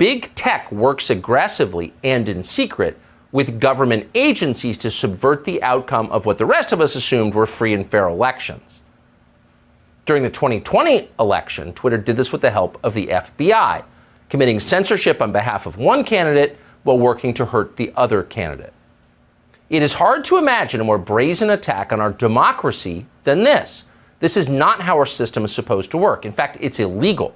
Big tech works aggressively and in secret with government agencies to subvert the outcome of what the rest of us assumed were free and fair elections. During the 2020 election, Twitter did this with the help of the FBI, committing censorship on behalf of one candidate while working to hurt the other candidate. It is hard to imagine a more brazen attack on our democracy than this. This is not how our system is supposed to work. In fact, it's illegal.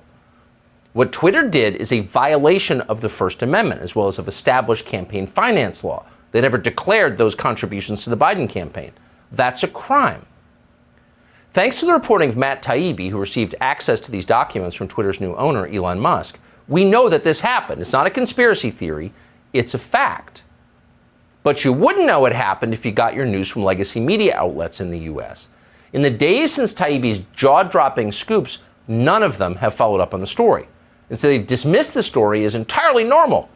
What Twitter did is a violation of the First Amendment, as well as of established campaign finance law. They never declared those contributions to the Biden campaign. That's a crime. Thanks to the reporting of Matt Taibbi, who received access to these documents from Twitter's new owner, Elon Musk, we know that this happened. It's not a conspiracy theory. It's a fact. But you wouldn't know it happened if you got your news from legacy media outlets in the U.S. In the days since Taibbi's jaw-dropping scoops, none of them have followed up on the story. Instead, they've dismissed the story as entirely normal.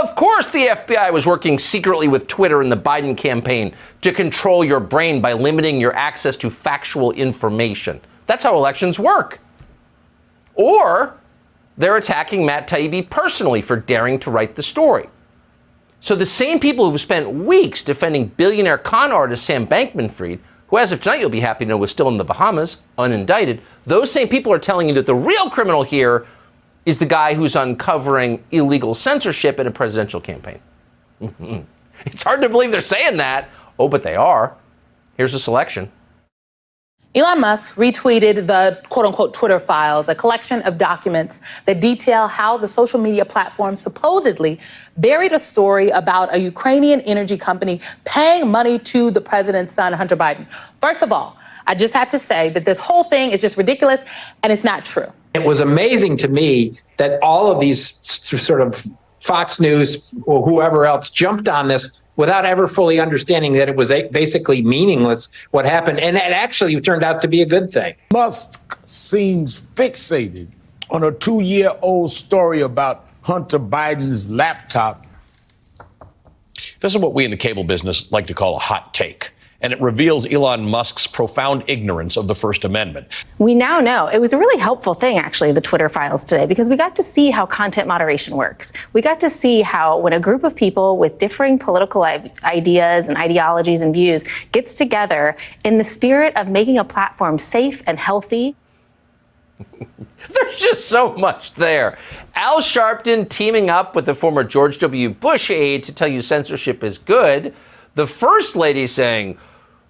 Of course the FBI was working secretly with Twitter in the Biden campaign to control your brain by limiting your access to factual information. That's how elections work. Or they're attacking Matt Taibbi personally for daring to write the story. So the same people who've spent weeks defending billionaire con artist Sam Bankman-Fried, who as of tonight you'll be happy to know was still in the Bahamas, unindicted, those same people are telling you that the real criminal here is the guy who's uncovering illegal censorship in a presidential campaign. It's hard to believe they're saying that. Oh, but they are. Here's a selection. Elon Musk retweeted the quote-unquote Twitter files, a collection of documents that detail how the social media platform supposedly buried a story about a Ukrainian energy company paying money to the president's son, Hunter Biden. First of all, I just have to say that this whole thing is just ridiculous and it's not true. It was amazing to me that all of these sort of Fox News or whoever else jumped on this without ever fully understanding that it was basically meaningless what happened. And it actually turned out to be a good thing. Musk seems fixated on a 2-year-old story about Hunter Biden's laptop. This is what we in the cable business like to call a hot take. And it reveals Elon Musk's profound ignorance of the First Amendment. We now know it was a really helpful thing, actually, the Twitter files today, because we got to see how content moderation works. We got to see how when a group of people with differing political ideas and ideologies and views gets together in the spirit of making a platform safe and healthy. There's just so much there. Al Sharpton teaming up with the former George W. Bush aide to tell you censorship is good. The First Lady saying,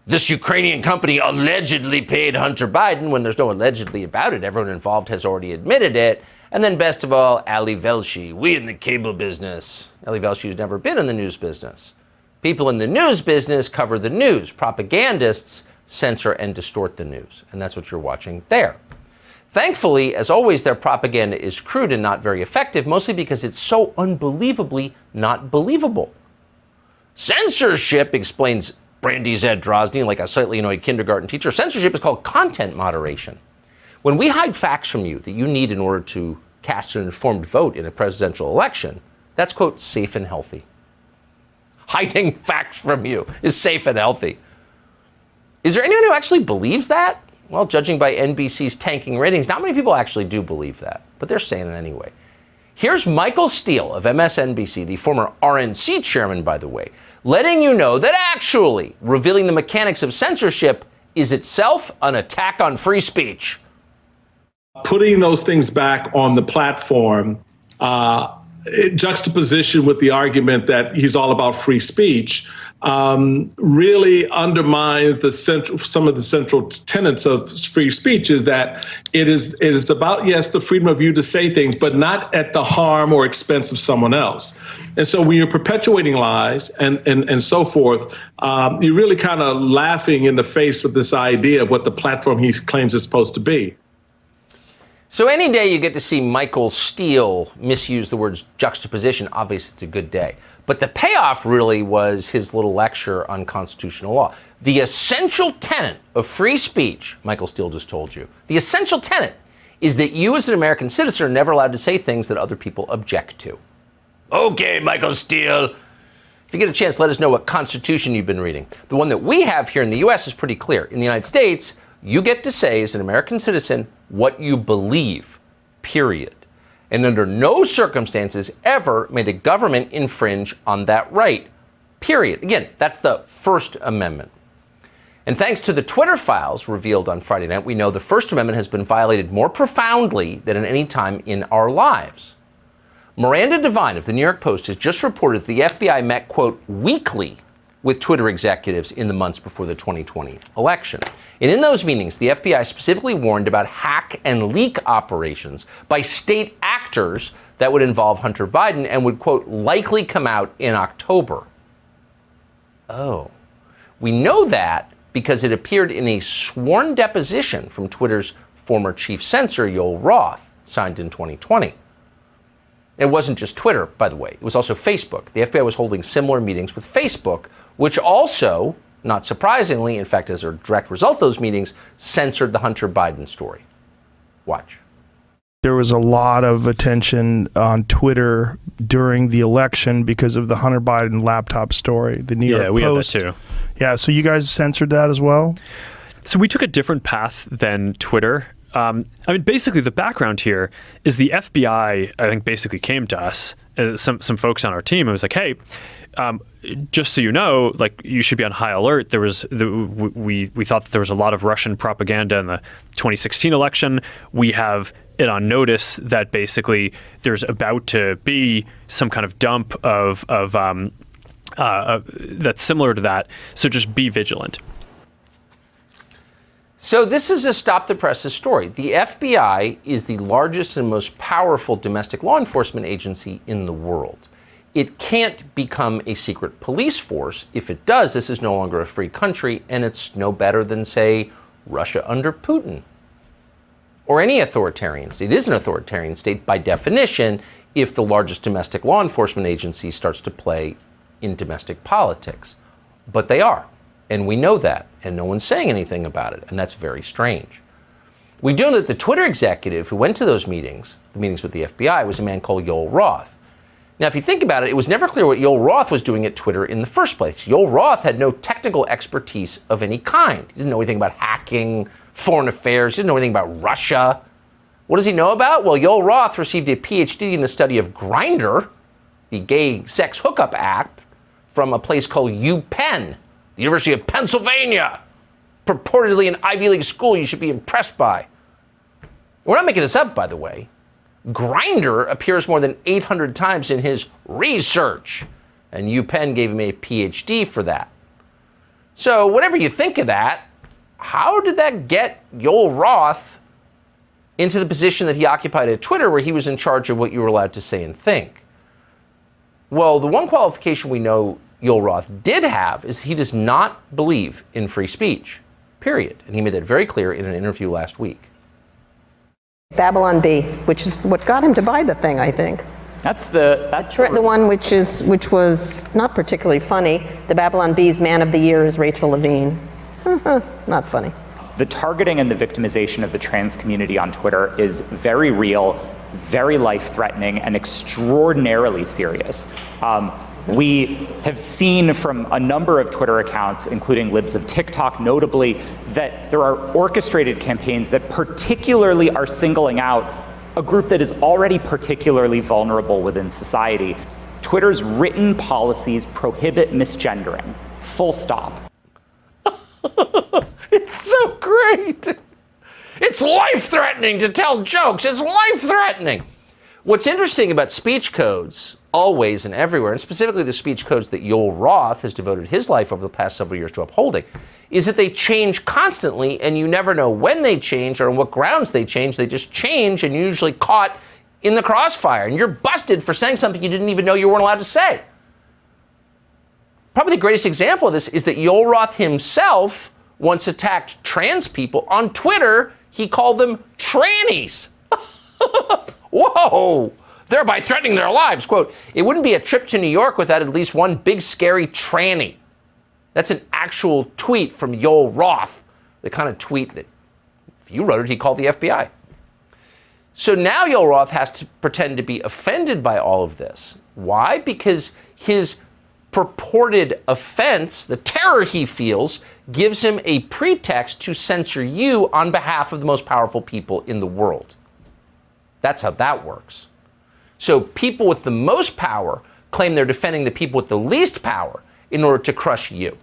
this Ukrainian company allegedly paid Hunter Biden, when there's no allegedly about it. Everyone involved has already admitted it. And then best of all, Ali Velshi, we in the cable business. Ali Velshi has never been in the news business. People in the news business cover the news. Propagandists censor and distort the news. And that's what you're watching there. Thankfully, as always, their propaganda is crude and not very effective, mostly because it's so unbelievably not believable. Censorship, explains Brandy Zadrozny, like a slightly annoyed kindergarten teacher, censorship is called content moderation. When we hide facts from you that you need in order to cast an informed vote in a presidential election, that's, quote, safe and healthy. Hiding facts from you is safe and healthy. Is there anyone who actually believes that? Well, judging by NBC's tanking ratings, not many people actually do believe that, but they're saying it anyway. Here's Michael Steele of MSNBC, the former RNC chairman, by the way, letting you know that actually revealing the mechanics of censorship is itself an attack on free speech. Putting those things back on the platform, juxtaposition with the argument that he's all about free speech, really undermines some of the central tenets of free speech. Is that it is about, yes, the freedom of you to say things, but not at the harm or expense of someone else. And so when you're perpetuating lies and so forth, you're really kind of laughing in the face of this idea of what the platform he claims is supposed to be. So any day you get to see Michael Steele misuse the words juxtaposition, obviously it's a good day. But the payoff really was his little lecture on constitutional law. The essential tenet of free speech, Michael Steele just told you, the essential tenet is that you as an American citizen are never allowed to say things that other people object to. Okay, Michael Steele. If you get a chance, let us know what constitution you've been reading. The one that we have here in the U.S. is pretty clear. In the United States, you get to say as an American citizen what you believe, period. And under no circumstances ever may the government infringe on that right. Period. Again, that's the First Amendment. And thanks to the Twitter files revealed on Friday night, we know the First Amendment has been violated more profoundly than at any time in our lives. Miranda Devine of the New York Post has just reported that the FBI met, quote, weekly with Twitter executives in the months before the 2020 election. And in those meetings, the FBI specifically warned about hack and leak operations by state actors that would involve Hunter Biden and would, quote, likely come out in October. Oh, we know that because it appeared in a sworn deposition from Twitter's former chief censor, Yoel Roth, signed in 2020. It wasn't just Twitter, by the way. It was also Facebook. The FBI was holding similar meetings with Facebook, which also, not surprisingly, in fact, as a direct result of those meetings, censored the Hunter Biden story. Watch. There was a lot of attention on Twitter during the election because of the Hunter Biden laptop story. The New York Post. Had that too. Yeah, so you guys censored that as well? So we took a different path than Twitter. I mean, basically, the background here is the FBI, I think, basically came to us, some folks on our team, and was like, hey, just so you know, like, you should be on high alert. There was we thought that there was a lot of Russian propaganda in the 2016 election. We have it on notice that basically there's about to be some kind of dump of that's similar to that. So just be vigilant. So this is a Stop the Presses story. The FBI is the largest and most powerful domestic law enforcement agency in the world. It can't become a secret police force. If it does, this is no longer a free country, and it's no better than, say, Russia under Putin or any authoritarian state. It is an authoritarian state by definition if the largest domestic law enforcement agency starts to play in domestic politics. But they are. And we know that, and no one's saying anything about it, and that's very strange. We do know that the Twitter executive who went to those meetings, the meetings with the FBI, was a man called Yoel Roth. Now, if you think about it, it was never clear what Yoel Roth was doing at Twitter in the first place. Yoel Roth had no technical expertise of any kind. He didn't know anything about hacking, foreign affairs, he didn't know anything about Russia. What does he know about? Well, Yoel Roth received a PhD in the study of Grindr, the gay sex hookup app, from a place called UPenn, the University of Pennsylvania, purportedly an Ivy League school you should be impressed by. We're not making this up, by the way. Grindr appears more than 800 times in his research, and UPenn gave him a PhD for that. So whatever you think of that, how did that get Yoel Roth into the position that he occupied at Twitter, where he was in charge of what you were allowed to say and think? Well, the one qualification we know Yoel Roth did have is he does not believe in free speech, period. And he made that very clear in an interview last week. Babylon Bee, which is what got him to buy the thing, I think. That's the one which was not particularly funny. The Babylon Bee's Man of the Year is Rachel Levine. Not funny. The targeting and the victimization of the trans community on Twitter is very real, very life-threatening, and extraordinarily serious. We have seen from a number of Twitter accounts, including libs of TikTok notably, that there are orchestrated campaigns that particularly are singling out a group that is already particularly vulnerable within society. Twitter's written policies prohibit misgendering, full stop. It's so great. It's life-threatening to tell jokes. It's life-threatening. What's interesting about speech codes, always and everywhere, and specifically the speech codes that Yoel Roth has devoted his life over the past several years to upholding, is that they change constantly, and you never know when they change or on what grounds they change. They just change, and you're usually caught in the crossfire, and you're busted for saying something you didn't even know you weren't allowed to say. Probably the greatest example of this is that Yoel Roth himself once attacked trans people on Twitter. He called them trannies. Whoa! Thereby threatening their lives. Quote, "It wouldn't be a trip to New York without at least one big scary tranny." That's an actual tweet from Yoel Roth, the kind of tweet that if you wrote it, he called the FBI. So now Yoel Roth has to pretend to be offended by all of this. Why? Because his purported offense, the terror he feels, gives him a pretext to censor you on behalf of the most powerful people in the world. That's how that works. So people with the most power claim they're defending the people with the least power in order to crush you.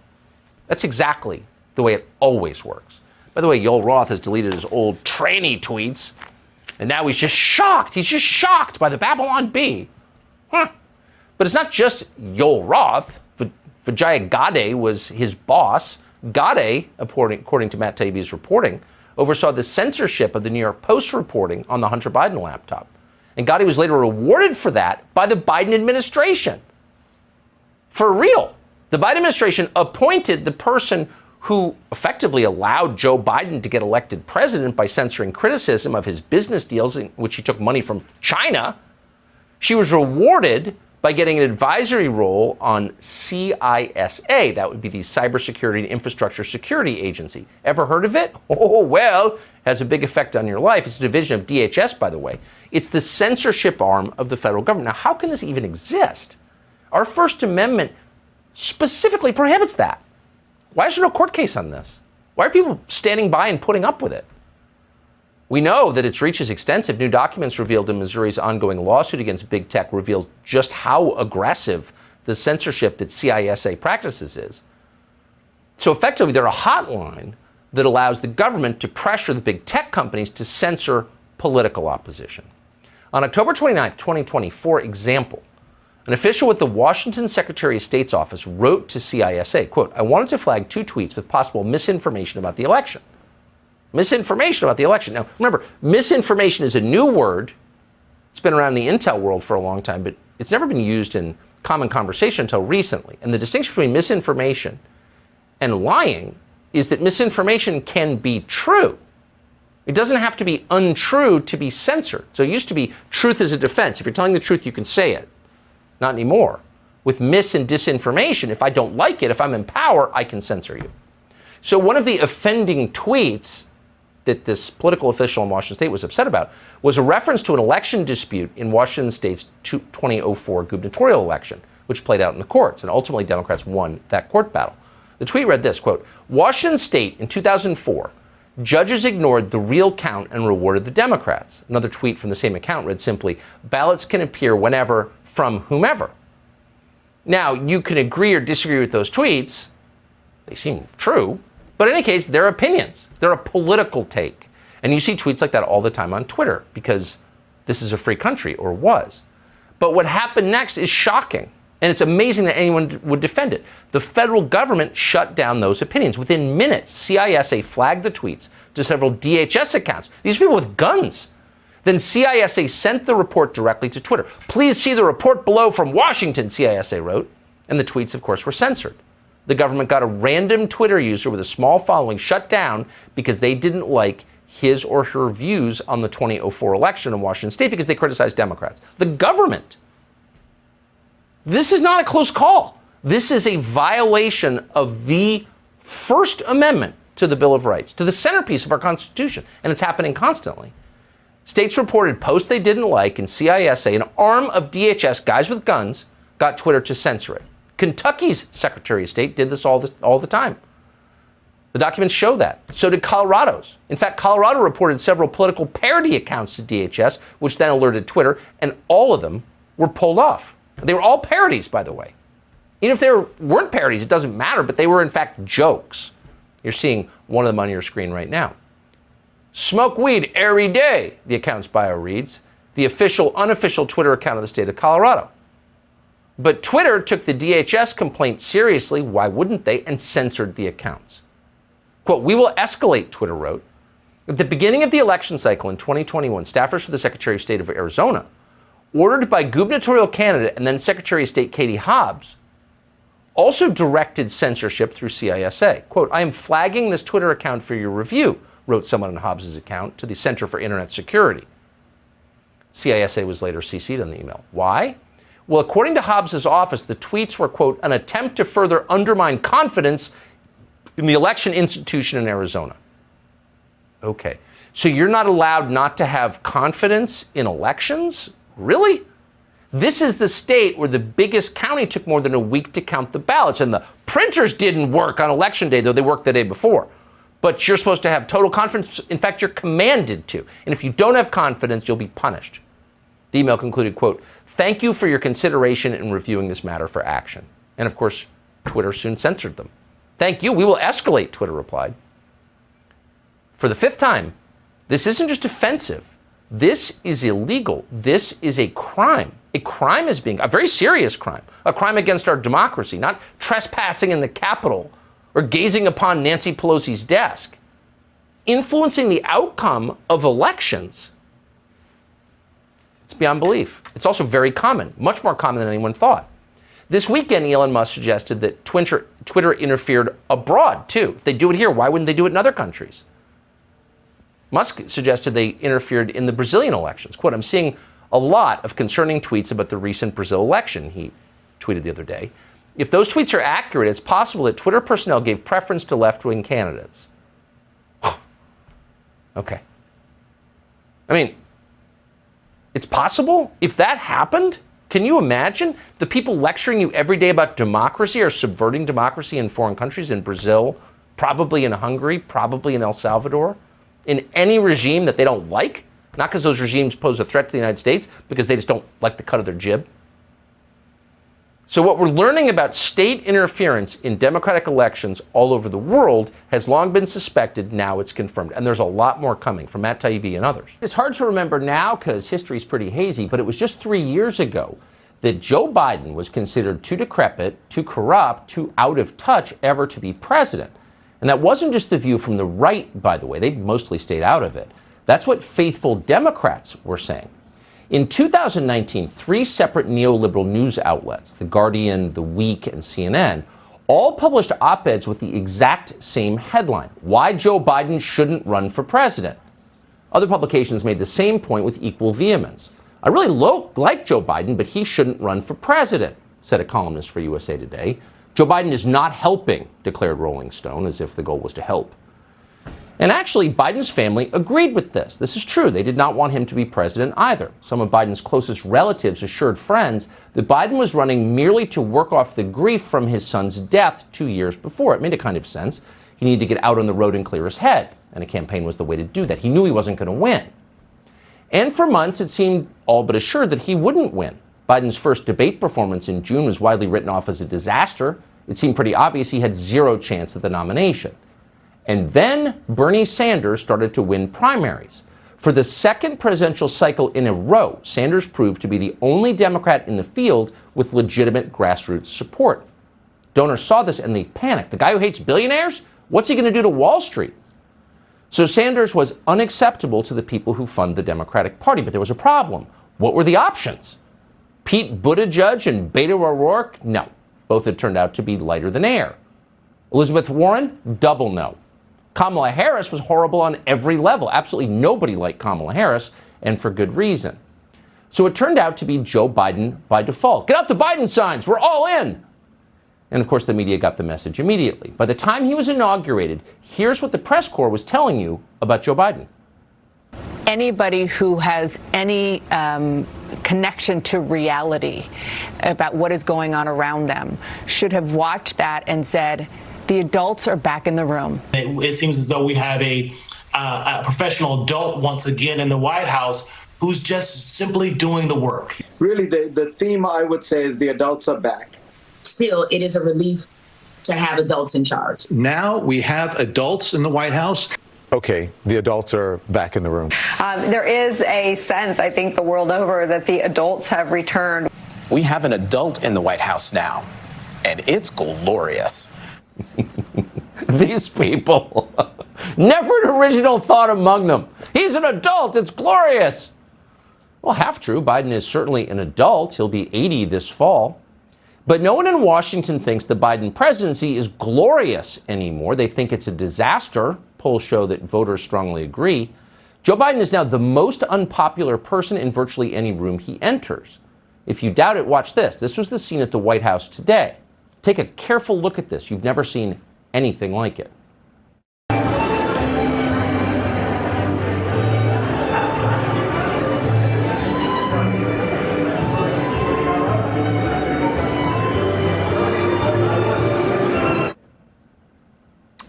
That's exactly the way it always works. By the way, Yoel Roth has deleted his old tranny tweets, and now he's just shocked. He's just shocked by the Babylon Bee. Huh. But it's not just Yoel Roth. Vijaya Gadde was his boss. Gadde, according to Matt Taibbi's reporting, oversaw the censorship of the New York Post reporting on the Hunter Biden laptop. And Gadde was later rewarded for that by the Biden administration. For real. The Biden administration appointed the person who effectively allowed Joe Biden to get elected president by censoring criticism of his business deals in which he took money from China. She was rewarded by getting an advisory role on CISA. That would be the Cybersecurity and Infrastructure Security Agency. Ever heard of it? Oh, well, has a big effect on your life. It's a division of DHS, by the way. It's the censorship arm of the federal government. Now, how can this even exist? Our First Amendment specifically prohibits that. Why is there no court case on this? Why are people standing by and putting up with it? We know that its reach is extensive. New documents revealed in Missouri's ongoing lawsuit against big tech revealed just how aggressive the censorship that CISA practices is. So effectively, they're a hotline that allows the government to pressure the big tech companies to censor political opposition. On October 29, 2020, for example, an official with the Washington Secretary of State's office wrote to CISA, quote, "I wanted to flag 2 tweets with possible misinformation about the election." Misinformation about the election. Now, remember, misinformation is a new word. It's been around the intel world for a long time, but it's never been used in common conversation until recently. And the distinction between misinformation and lying is that misinformation can be true. It doesn't have to be untrue to be censored. So it used to be truth is a defense. If you're telling the truth, you can say it. Not anymore. With mis and disinformation, if I don't like it, if I'm in power, I can censor you. So one of the offending tweets that this political official in Washington State was upset about was a reference to an election dispute in Washington State's 2004 gubernatorial election, which played out in the courts, and ultimately Democrats won that court battle. The tweet read this, quote, "Washington State in 2004, judges ignored the real count and rewarded the Democrats." Another tweet from the same account read simply, "Ballots can appear whenever from whomever." Now, you can agree or disagree with those tweets. They seem true. But in any case, they're opinions. They're a political take. And you see tweets like that all the time on Twitter because this is a free country, or was. But what happened next is shocking. And it's amazing that anyone would defend it. The federal government shut down those opinions. Within minutes, CISA flagged the tweets to several DHS accounts. These people with guns. Then CISA sent the report directly to Twitter. "Please see the report below from Washington," CISA wrote. And the tweets, of course, were censored. The government got a random Twitter user with a small following shut down because they didn't like his or her views on the 2004 election in Washington State because they criticized Democrats. The government. This is not a close call. This is a violation of the First Amendment to the Bill of Rights, to the centerpiece of our Constitution, and it's happening constantly. States reported posts they didn't like, and CISA, an arm of DHS, guys with guns, got Twitter to censor it. Kentucky's Secretary of State did this all the time. The documents show that. So did Colorado's. In fact, Colorado reported several political parody accounts to DHS, which then alerted Twitter, and all of them were pulled off. They were all parodies, by the way. Even if they weren't parodies, it doesn't matter, but they were in fact jokes. You're seeing one of them on your screen right now. "Smoke weed every day," the account's bio reads, the official, unofficial Twitter account of the state of Colorado. But Twitter took the DHS complaint seriously, why wouldn't they, and censored the accounts. Quote, "We will escalate," Twitter wrote. At the beginning of the election cycle in 2021, staffers for the Secretary of State of Arizona, ordered by gubernatorial candidate and then Secretary of State Katie Hobbs, also directed censorship through CISA. Quote, "I am flagging this Twitter account for your review," wrote someone on Hobbs's account to the Center for Internet Security. CISA was later CC'd on the email. Why? Well, according to Hobbs's office, the tweets were, quote, "an attempt to further undermine confidence in the election institution in Arizona." Okay, so you're not allowed not to have confidence in elections? Really? This is the state where the biggest county took more than a week to count the ballots, and the printers didn't work on election day, though they worked the day before. But you're supposed to have total confidence. In fact, you're commanded to. And if you don't have confidence, you'll be punished. The email concluded, quote, "Thank you for your consideration in reviewing this matter for action." And of course, Twitter soon censored them. "Thank you, we will escalate," Twitter replied. For the fifth time, this isn't just offensive. This is illegal. This is a crime. A crime is being, a very serious crime, a crime against our democracy, not trespassing in the Capitol or gazing upon Nancy Pelosi's desk. Influencing the outcome of elections. It's beyond belief. It's also very common, much more common than anyone thought. This weekend, Elon Musk suggested that Twitter interfered abroad, too. If they do it here, why wouldn't they do it in other countries? Musk suggested they interfered in the Brazilian elections. Quote, "I'm seeing a lot of concerning tweets about the recent Brazil election," he tweeted the other day. "If those tweets are accurate, it's possible that Twitter personnel gave preference to left-wing candidates." Okay. I mean, it's possible? If that happened, can you imagine? The people lecturing you every day about democracy are subverting democracy in foreign countries, in Brazil, probably in Hungary, probably in El Salvador, in any regime that they don't like, not because those regimes pose a threat to the United States, because they just don't like the cut of their jib. So what we're learning about state interference in democratic elections all over the world has long been suspected. Now it's confirmed. And there's a lot more coming from Matt Taibbi and others. It's hard to remember now because history's pretty hazy, but it was just 3 years ago that Joe Biden was considered too decrepit, too corrupt, too out of touch ever to be president. And that wasn't just the view from the right, by the way. They mostly stayed out of it. That's what faithful Democrats were saying. In 2019, 3 separate neoliberal news outlets, The Guardian, The Week, and CNN, all published op-eds with the exact same headline: "Why Joe Biden Shouldn't Run for President." Other publications made the same point with equal vehemence. "I really like Joe Biden, but he shouldn't run for president," said a columnist for USA Today. "Joe Biden is not helping," declared Rolling Stone, as if the goal was to help. And actually, Biden's family agreed with this. This is true. They did not want him to be president either. Some of Biden's closest relatives assured friends that Biden was running merely to work off the grief from his son's death 2 years before. It made a kind of sense. He needed to get out on the road and clear his head, and a campaign was the way to do that. He knew he wasn't going to win. And for months, it seemed all but assured that he wouldn't win. Biden's first debate performance in June was widely written off as a disaster. It seemed pretty obvious he had zero chance at the nomination. And then Bernie Sanders started to win primaries. For the second presidential cycle in a row, Sanders proved to be the only Democrat in the field with legitimate grassroots support. Donors saw this and they panicked. The guy who hates billionaires? What's he going to do to Wall Street? So Sanders was unacceptable to the people who fund the Democratic Party. But there was a problem. What were the options? Pete Buttigieg and Beto O'Rourke? No. Both had turned out to be lighter than air. Elizabeth Warren? Double no. Kamala Harris was horrible on every level. Absolutely nobody liked Kamala Harris, and for good reason. So it turned out to be Joe Biden by default. Get out the Biden signs, we're all in. And of course, the media got the message immediately. By the time he was inaugurated, here's what the press corps was telling you about Joe Biden. Anybody who has any connection to reality about what is going on around them should have watched that and said, the adults are back in the room. It seems as though we have a professional adult once again in the White House who's just simply doing the work. Really, the theme, I would say, is the adults are back. Still, it is a relief to have adults in charge. Now we have adults in the White House. Okay, the adults are back in the room. There is a sense, I think, the world over that the adults have returned. We have an adult in the White House now, and it's glorious. These people. Never an original thought among them. He's an adult. It's glorious. Well, half true. Biden is certainly an adult. He'll be 80 this fall. But no one in Washington thinks the Biden presidency is glorious anymore. They think it's a disaster. Polls show that voters strongly agree. Joe Biden is now the most unpopular person in virtually any room he enters. If you doubt it, watch this. This was the scene at the White House today. Take a careful look at this. You've never seen anything like it.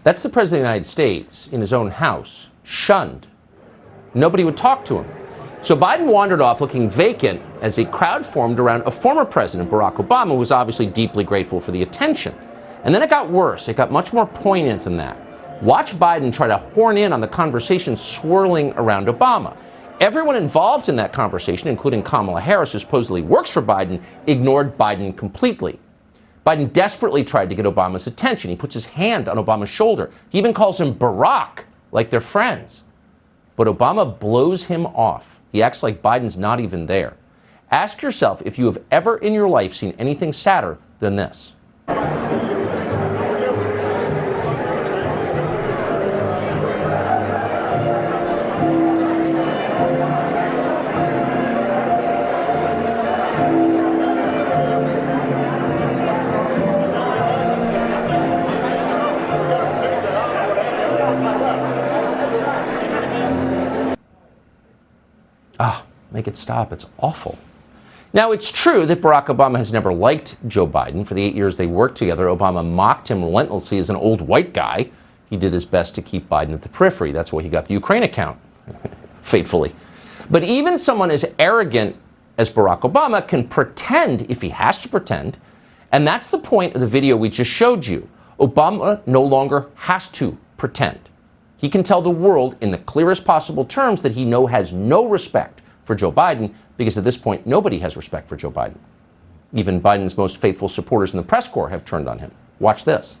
That's the President of the United States in his own house, shunned. Nobody would talk to him. So Biden wandered off looking vacant as a crowd formed around a former president, Barack Obama, who was obviously deeply grateful for the attention. And then it got worse. It got much more poignant than that. Watch Biden try to horn in on the conversation swirling around Obama. Everyone involved in that conversation, including Kamala Harris, who supposedly works for Biden, ignored Biden completely. Biden desperately tried to get Obama's attention. He puts his hand on Obama's shoulder. He even calls him Barack, like they're friends. But Obama blows him off. He acts like Biden's not even there. Ask yourself if you have ever in your life seen anything sadder than this. Make it stop. It's awful. Now, it's true that Barack Obama has never liked Joe Biden. For the 8 years they worked together, Obama mocked him relentlessly as an old white guy. He did his best to keep Biden at the periphery. That's why he got the Ukraine account, fatefully. But even someone as arrogant as Barack Obama can pretend if he has to pretend. And that's the point of the video we just showed you. Obama no longer has to pretend. He can tell the world in the clearest possible terms that he has no respect for Joe Biden, because at this point, nobody has respect for Joe Biden. Even Biden's most faithful supporters in the press corps have turned on him. Watch this.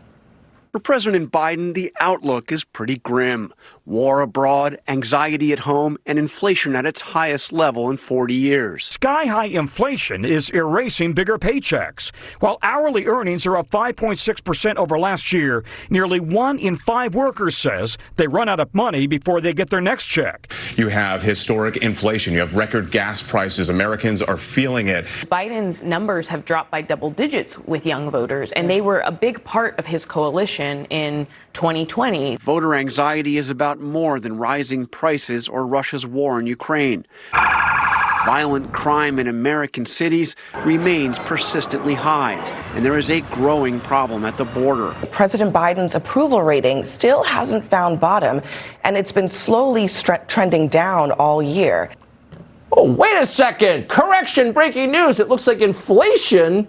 For President Biden, the outlook is pretty grim. War abroad, anxiety at home, and inflation at its highest level in 40 years. Sky-high inflation is erasing bigger paychecks. While hourly earnings are up 5.6% over last year, nearly 1 in 5 workers says they run out of money before they get their next check. You have historic inflation. You have record gas prices. Americans are feeling it. Biden's numbers have dropped by double digits with young voters, and they were a big part of his coalition in 2020. Voter anxiety is about more than rising prices or Russia's war in Ukraine. Violent crime in American cities remains persistently high, and there is a growing problem at the border. President Biden's approval rating still hasn't found bottom, and it's been slowly trending down all year. Oh, wait a second. Correction, breaking news. It looks like inflation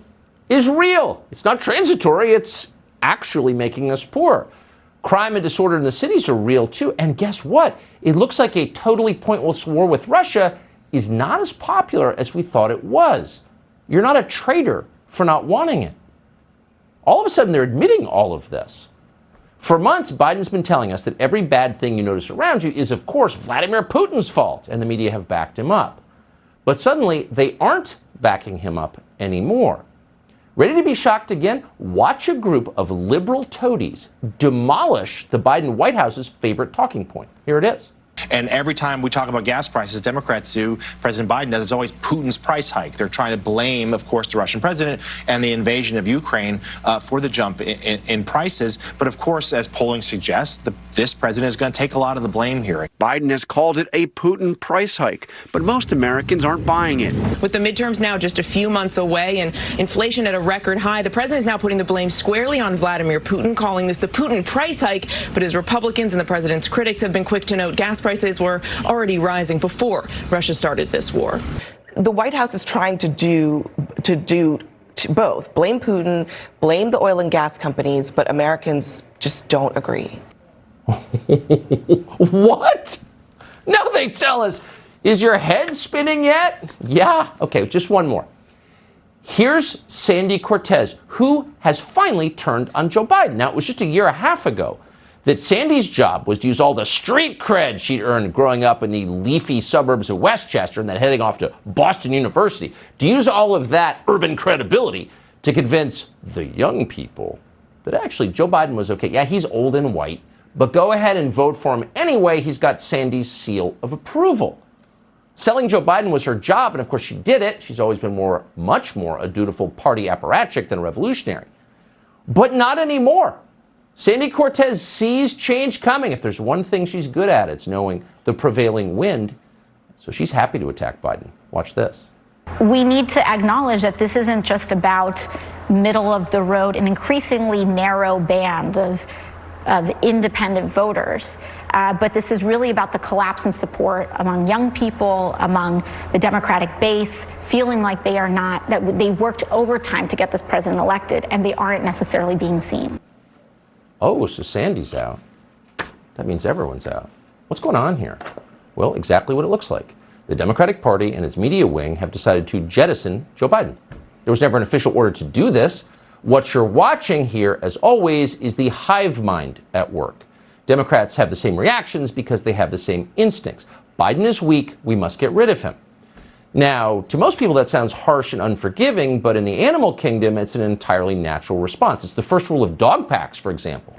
is real. It's not transitory. It's actually making us poor. Crime and disorder in the cities are real too. And guess what? It looks like a totally pointless war with Russia is not as popular as we thought it was. You're not a traitor for not wanting it. All of a sudden, they're admitting all of this. For months, Biden's been telling us that every bad thing you notice around you is, of course, Vladimir Putin's fault, and the media have backed him up. But suddenly, they aren't backing him up anymore. Ready to be shocked again? Watch a group of liberal toadies demolish the Biden White House's favorite talking point. Here it is. And every time we talk about gas prices, Democrats do, President Biden does, it's always Putin's price hike. They're trying to blame, of course, the Russian president and the invasion of Ukraine for the jump in prices. But of course, as polling suggests, this president is going to take a lot of the blame here. Biden has called it a Putin price hike, but most Americans aren't buying it. With the midterms now just a few months away and inflation at a record high, the president is now putting the blame squarely on Vladimir Putin, calling this the Putin price hike. But as Republicans and the president's critics have been quick to note, gas prices were already rising before Russia started this war. The White House is trying to do both. Blame Putin, blame the oil and gas companies, but Americans just don't agree. What? Now they tell us. Is your head spinning yet? Yeah. Okay, just one more. Here's Sandy Cortez, who has finally turned on Joe Biden. Now, it was just a year and a half ago that Sandy's job was to use all the street cred she'd earned growing up in the leafy suburbs of Westchester and then heading off to Boston University, to use all of that urban credibility to convince the young people that actually Joe Biden was okay. Yeah, he's old and white, but go ahead and vote for him anyway. He's got Sandy's seal of approval. Selling Joe Biden was her job, and of course she did it. She's always been much more a dutiful party apparatchik than a revolutionary. But not anymore. Sandy Cortez sees change coming. If there's one thing she's good at, it's knowing the prevailing wind. So she's happy to attack Biden. Watch this. We need to acknowledge that this isn't just about middle of the road, an increasingly narrow band of independent voters. But this is really about the collapse in support among young people, among the Democratic base, feeling like they are not, that they worked overtime to get this president elected, and they aren't necessarily being seen. Oh, so Sandy's out. That means everyone's out. What's going on here? Well, exactly what it looks like. The Democratic Party and its media wing have decided to jettison Joe Biden. There was never an official order to do this. What you're watching here, as always, is the hive mind at work. Democrats have the same reactions because they have the same instincts. Biden is weak. We must get rid of him. Now, to most people, that sounds harsh and unforgiving, but in the animal kingdom, it's an entirely natural response. It's the first rule of dog packs, for example.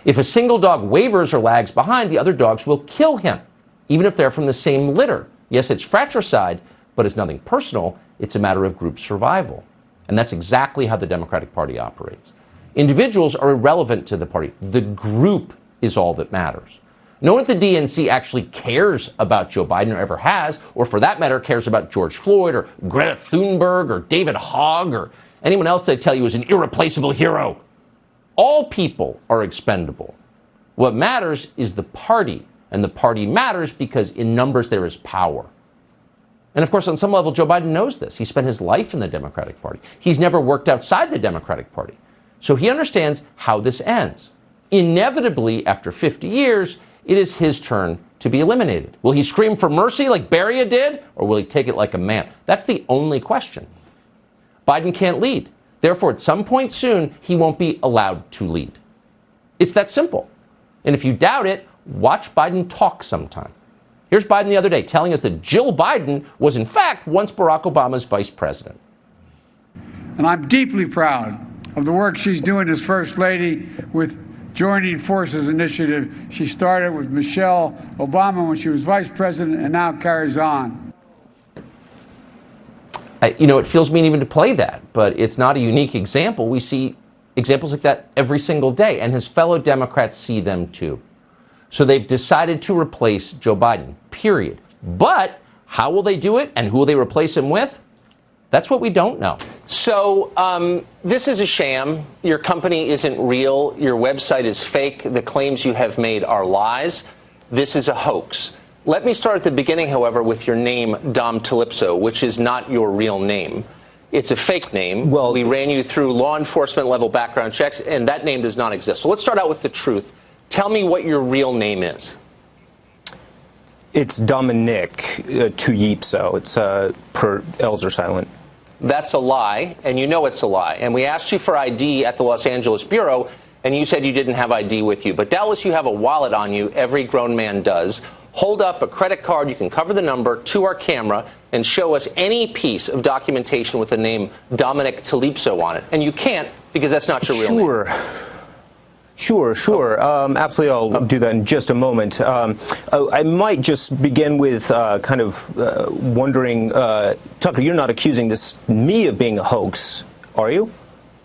If a single dog wavers or lags behind, the other dogs will kill him, even if they're from the same litter. Yes, it's fratricide, but it's nothing personal. It's a matter of group survival. And that's exactly how the Democratic Party operates. Individuals are irrelevant to the party. The group is all that matters. No one at the DNC actually cares about Joe Biden or ever has, or for that matter, cares about George Floyd or Greta Thunberg or David Hogg or anyone else they tell you is an irreplaceable hero. All people are expendable. What matters is the party, and the party matters because in numbers there is power. And of course, on some level, Joe Biden knows this. He spent his life in the Democratic Party. He's never worked outside the Democratic Party. So he understands how this ends. Inevitably, after 50 years, it is his turn to be eliminated. Will he scream for mercy like Beria did, or will he take it like a man? That's the only question. Biden can't lead. Therefore, at some point soon, he won't be allowed to lead. It's that simple. And if you doubt it, watch Biden talk sometime. Here's Biden the other day telling us that Jill Biden was, in fact, once Barack Obama's vice president. And I'm deeply proud of the work she's doing as First Lady with Joining Forces initiative. She started with Michelle Obama when she was vice president and now carries on. It feels mean even to play that, but it's not a unique example. We see examples like that every single day, and his fellow Democrats see them too. So they've decided to replace Joe Biden, period. But how will they do it, and who will they replace him with? That's what we don't know. So this is a sham. Your company isn't real. Your website is fake. The claims you have made are lies. This is a hoax. Let me start at the beginning, however, with your name, Dom Calypso, which is not your real name. It's a fake name. Well, we ran you through law enforcement level background checks, and that name does not exist. So let's start out with the truth. Tell me what your real name is. It's Dominic Tuyipso. It's per L's are silent. That's a lie, and you know it's a lie. And we asked you for ID at the Los Angeles Bureau, and you said you didn't have ID with you. But doubtless you have a wallet on you. Every grown man does. Hold up a credit card, you can cover the number, to our camera and show us any piece of documentation with the name Dominic Calypso on it. And you can't because that's not your real name. Sure. Absolutely, I'll do that in just a moment. I might just begin with wondering, Tucker, you're not accusing me of being a hoax, are you?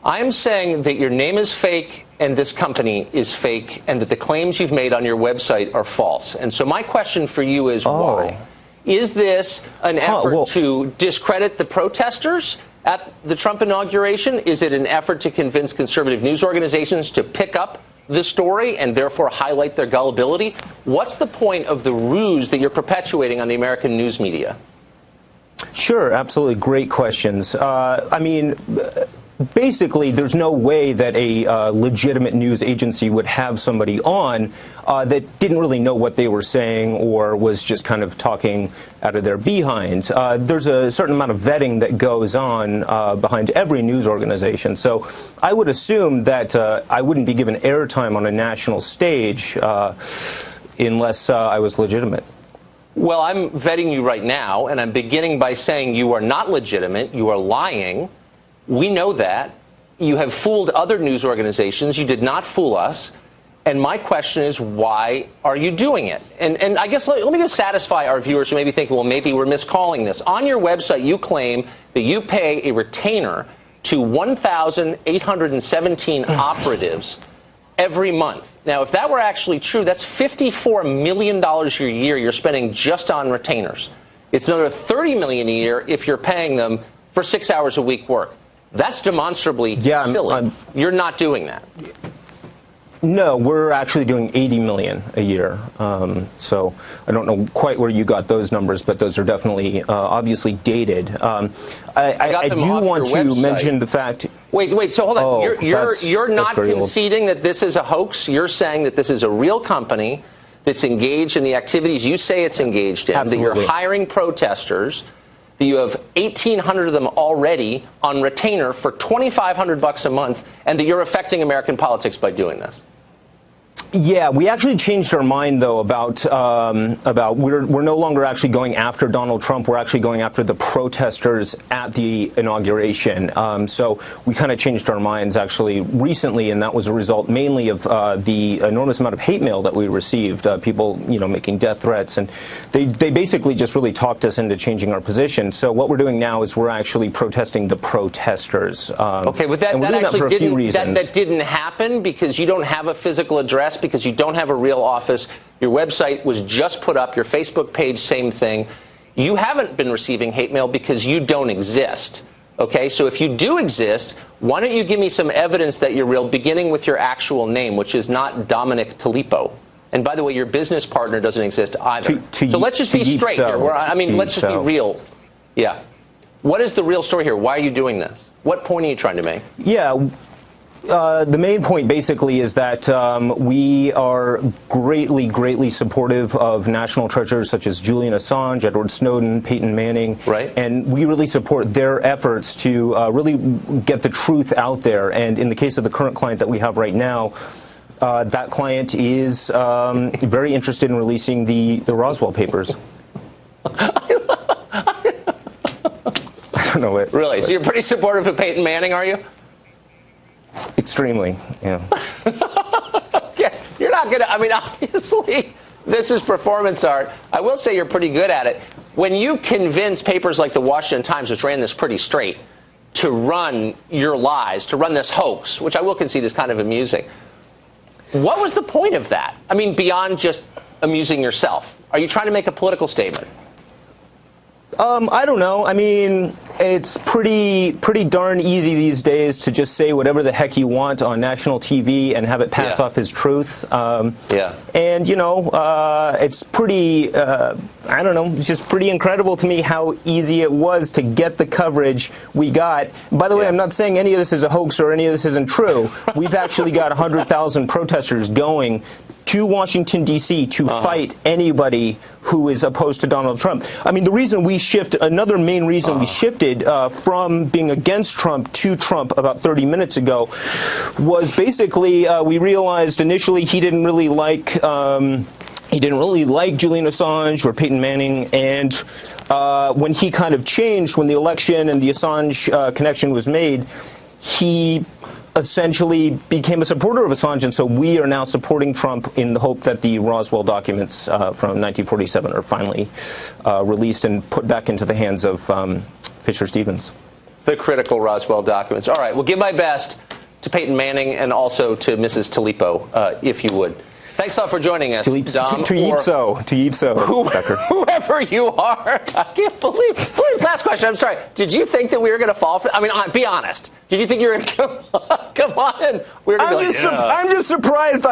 I am saying that your name is fake and this company is fake and that the claims you've made on your website are false. And so my question for you is why? Is this an effort to discredit the protesters at the Trump inauguration? Is it an effort to convince conservative news organizations to pick up the story and therefore highlight their gullibility? What's the point of the ruse that you're perpetuating on the American news media? Sure, absolutely. Great questions. Basically, there's no way that a legitimate news agency would have somebody on that didn't really know what they were saying or was just kind of talking out of their behinds. There's a certain amount of vetting that goes on behind every news organization. So I would assume that I wouldn't be given airtime on a national stage unless I was legitimate. Well, I'm vetting you right now, and I'm beginning by saying you are not legitimate. You are lying. We know that. You have fooled other news organizations. You did not fool us. And my question is, why are you doing it? And I guess let me just satisfy our viewers who may be thinking, well, maybe we're miscalling this. On your website, you claim that you pay a retainer to 1,817 operatives every month. Now, if that were actually true, that's $54 million a year you're spending just on retainers. It's another $30 million a year if you're paying them for 6 hours a week work. That's demonstrably silly. You're not doing that. No, we're actually doing 80 million a year. So I don't know quite where you got those numbers, but those are definitely obviously dated. I do want to mention the fact. Wait. So hold on. You're not conceding that this is a hoax. You're saying that this is a real company that's engaged in the activities you say it's engaged in. Absolutely. That you're hiring protesters. That you have 1,800 of them already on retainer for $2,500 a month, and that you're affecting American politics by doing this. Yeah, we actually changed our mind, though, about we're no longer actually going after Donald Trump. We're actually going after the protesters at the inauguration. So we kind of changed our minds actually recently, and that was a result mainly of the enormous amount of hate mail that we received. People, making death threats, and they basically just really talked us into changing our position. So what we're doing now is we're actually protesting the protesters. Okay, but that didn't happen because you don't have a physical address, because you don't have a real office. Your website was just put up. Your Facebook page, same thing. You haven't been receiving hate mail because you don't exist. Okay, so if you do exist, why don't you give me some evidence that you're real, beginning with your actual name, which is not Dominic Talipo. And by the way, your business partner doesn't exist either. So let's just be straight here. Let's just be real. Yeah. What is the real story here? Why are you doing this? What point are you trying to make? Yeah. The main point basically is that we are greatly supportive of national treasures such as Julian Assange, Edward Snowden, Peyton Manning. Right. And we really support their efforts to really get the truth out there. And in the case of the current client that we have right now, that client is very interested in releasing the Roswell papers. I don't know it. Really? So you're pretty supportive of Peyton Manning, are you? Extremely, yeah. Yeah, you're not going to, obviously, this is performance art. I will say you're pretty good at it. When you convince papers like the Washington Times, which ran this pretty straight, to run your lies, to run this hoax, which I will concede is kind of amusing, what was the point of that? Beyond just amusing yourself. Are you trying to make a political statement? I don't know. It's pretty darn easy these days to just say whatever the heck you want on national TV and have it pass off as truth. And, it's pretty, I don't know, it's just pretty incredible to me how easy it was to get the coverage we got. By the way, I'm not saying any of this is a hoax or any of this isn't true. We've actually got 100,000 protesters going to Washington, D.C. to fight anybody who is opposed to Donald Trump. Another main reason we shifted from being against Trump to Trump about 30 minutes ago was basically we realized initially he didn't really like Julian Assange or Peyton Manning, and when he kind of changed, when the election and the Assange connection was made, he essentially became a supporter of Assange, and so we are now supporting Trump in the hope that the Roswell documents from 1947 are finally released and put back into the hands of Fisher Stevens. The critical Roswell documents. All right, well, give my best to Peyton Manning and also to Mrs. Talipo, if you would. Thanks a lot for joining us, Dom. Whoever you are. I can't believe. Last question. I'm sorry. Did you think that we were going to fall for? Be honest. Did you think you were going to come on? I'm just surprised.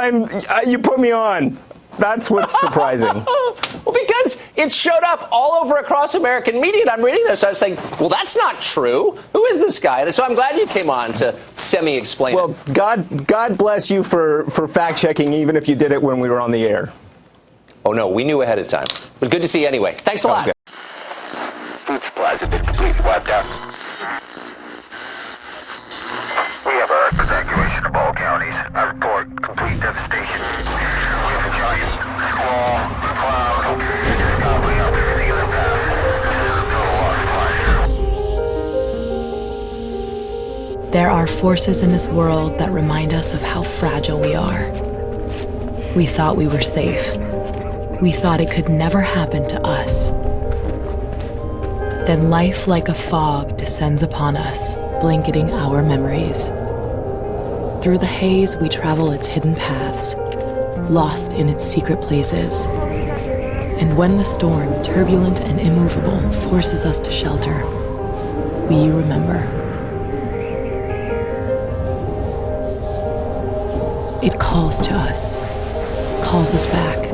You put me on. That's what's surprising. Well, because it showed up all over across American media, and I'm reading this. I was saying, well, that's not true. Who is this guy? And so I'm glad you came on to semi-explain. Well, God bless you for fact-checking, even if you did it when we were on the air. Oh, no, we knew ahead of time. But good to see you anyway. Thanks a lot. Okay. Food supplies have been completely wiped out. We have a evacuation of all counties. I report complete devastation. We have a giant squall, cloud, gobbling up the other path. This is a total loss of life. There are forces in this world that remind us of how fragile we are. We thought we were safe. We thought it could never happen to us. Then life like a fog descends upon us, blanketing our memories. Through the haze, we travel its hidden paths, lost in its secret places. And when the storm, turbulent and immovable, forces us to shelter, we remember. It calls to us, calls us back.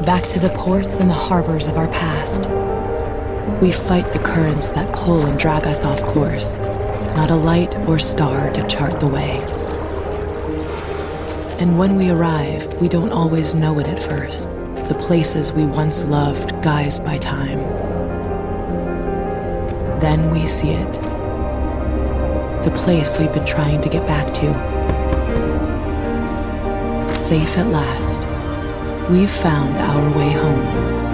Back to the ports and the harbors of our past. We fight the currents that pull and drag us off course, not a light or star to chart the way. And when we arrive, we don't always know it at first, the places we once loved guised by time. Then we see it, the place we've been trying to get back to. Safe at last, we've found our way home.